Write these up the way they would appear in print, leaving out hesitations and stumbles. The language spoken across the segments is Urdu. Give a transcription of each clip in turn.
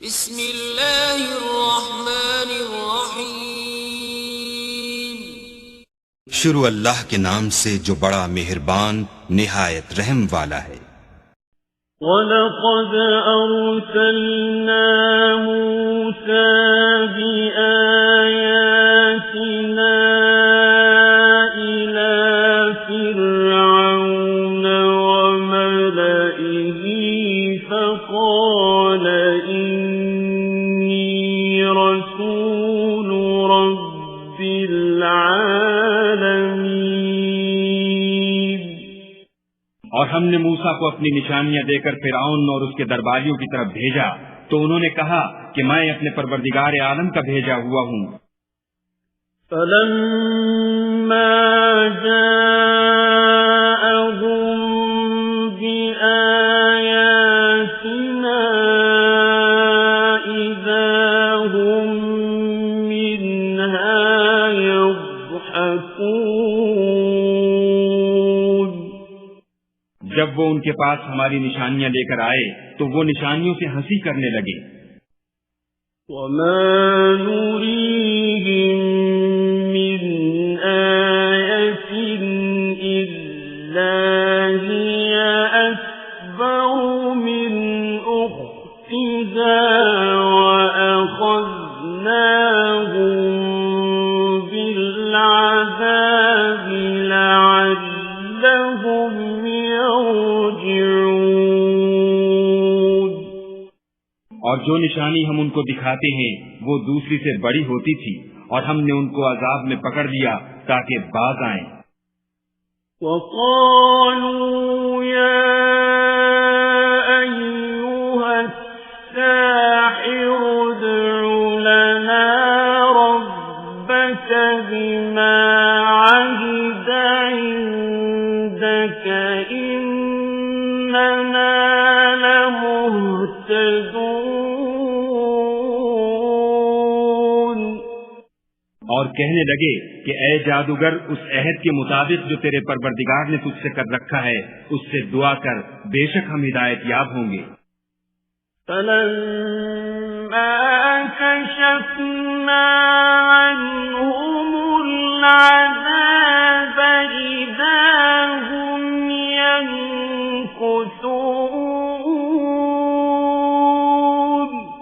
بسم اللہ الرحمن الرحیم۔ شروع اللہ کے نام سے جو بڑا مہربان نہایت رحم والا ہے۔ وَلَقَدْ أَرْسَلْنَا مُوسَى بِآيَاتِنَا إِلَى فِرْعَوْنَ وَمَلَئِهِ فَقَالَ إِنِّي رَسُولُ رَبِّ الْعَالَمِينَ۔ اور ہم نے موسیٰ کو اپنی نشانیاں دے کر فرعون اور اس کے درباریوں کی طرف بھیجا تو انہوں نے کہا کہ میں اپنے پروردگار عالم کا بھیجا ہوا ہوں۔ فَلَمَّا جَاءَهُم بِآيَاتِنَا إِذَا هُم مِّنْهَا يَضْحَكُونَ۔ جب وہ ان کے پاس ہماری نشانیاں لے کر آئے تو وہ نشانیوں سے ہنسی کرنے لگے۔ وَمَا نُرِيهِم مِّنْ آيَةٍ إِلَّا هِيَ أَكْبَرُ مِنْ أُخْتِهَا وَأَخَذْنَاهُم بِالْعَذَابِ لَعَلَّهُمْ يَرْجِعُونَ۔ اور جو نشانی ہم ان کو دکھاتے ہیں وہ دوسری سے بڑی ہوتی تھی اور ہم نے ان کو عذاب میں پکڑ لیا تاکہ باز آئیں۔ وَقَالُوا يَا أَيُّهَ السَّاحِرُ ادْعُ لَنَا رَبَّكَ بِمَا عَهِدَ عِندَكَ إِنَّنَا لَمُهْتَدُونَ۔ اور کہنے لگے کہ اے جادوگر اس عہد کے مطابق جو تیرے پروردگار نے تجھ سے کر رکھا ہے اس سے دعا کر، بے شک ہم ہدایت یاب ہوں گے۔ فَلَمَّا كَشَفْنَا عَنْهُمُ الْعَذَابَ إِذَا هُمْ يَنكُثُونَ۔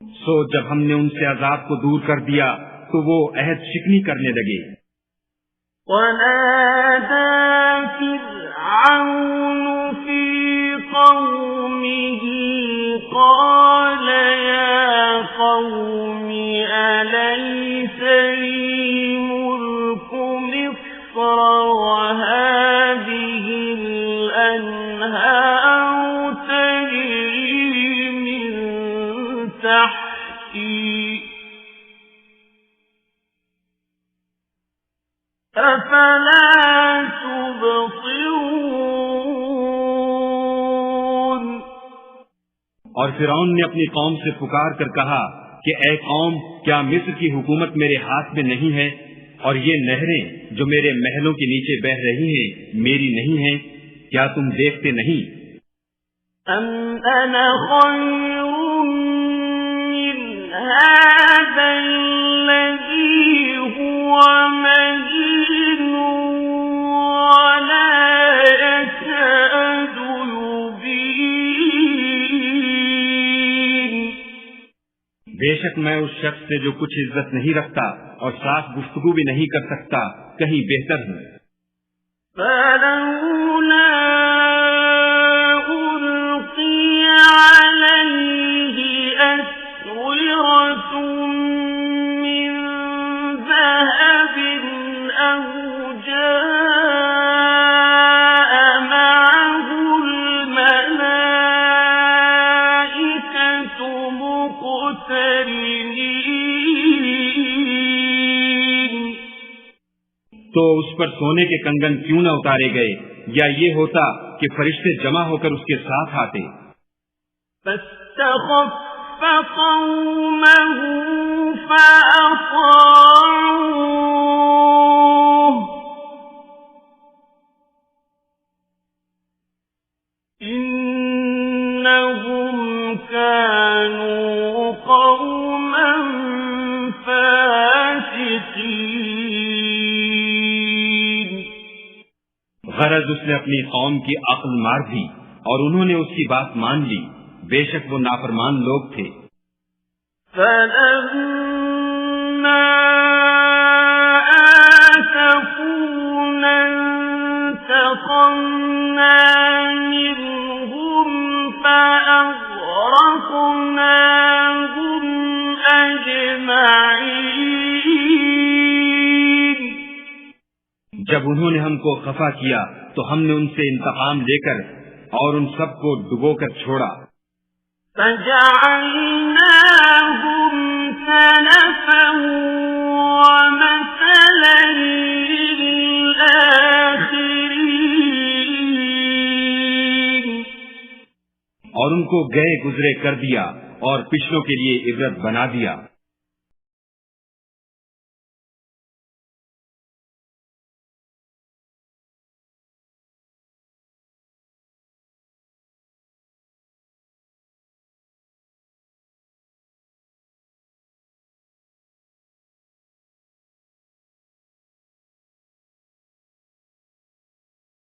سو جب ہم نے ان سے عذاب کو دور کر دیا تو وہ عہد شکنی کرنے لگے۔ وَنَادَى فِرْعَوْنُ فِي قَوْمِهِ قَالَ يَا قَوْمِ أَلَيْسَ لِي مُلْكُ مِصْرَ وَهَٰذِهِ الْأَنْهَارُ تَجْرِي مِن تَحْتِي أَفَلَا تُبْصِرُونَ۔ اور فرعون نے اپنی قوم سے پکار کر کہا کہ اے قوم، کیا مصر کی حکومت میرے ہاتھ میں نہیں ہے اور یہ نہریں جو میرے محلوں کے نیچے بہہ رہی ہیں میری نہیں ہیں؟ کیا تم دیکھتے نہیں؟ أَمْ أَنَا خَيْرٌ مِّنْ هَٰذَا الَّذِي هُوَ مَهِينٌ وَلَا يَكَادُ يُبِينُ۔ بے شک میں اس شخص سے جو کچھ عزت نہیں رکھتا اور صاف گفتگو بھی نہیں کر سکتا کہیں بہتر ہوں۔ فَلَوْلَا أُلْقِيَ عَلَيْهِ أَسْوِرَةٌ مِّن ذَهَبٍ أَوْ جَاءَ مَعَهُ الْمَلَائِكَةُ مُقْتَرِنِينَ۔ تو اس پر سونے کے کنگن کیوں نہ اتارے گئے، یا یہ ہوتا کہ فرشتے جمع ہو کر اس کے ساتھ آتے۔ فَاسْتَخَفَّ قَوْمَهُ فَأَطَاعُوهُ إِنَّهُمْ كَانُوا غرض اس نے اپنی قوم کی عقل مار دی اور انہوں نے اس کی بات مان لی، بے شک وہ نافرمان لوگ تھے۔ فَلَمَّا آسَفُونَا انتَقَمْنَا مِنْهُمْ فَأَغْرَقْنَاهُمْ أَجْمَعِينَ۔ جب انہوں نے ہم کو خفا کیا تو ہم نے ان سے انتقام لے کر اور ان سب کو ڈبو کر چھوڑا۔ فَجَعَلْنَاهُمْ سَلَفًا وَمَثَلًا لِلْآخِرِينَ۔ اور ان کو گئے گزرے کر دیا اور پچھلوں کے لیے عبرت بنا دیا۔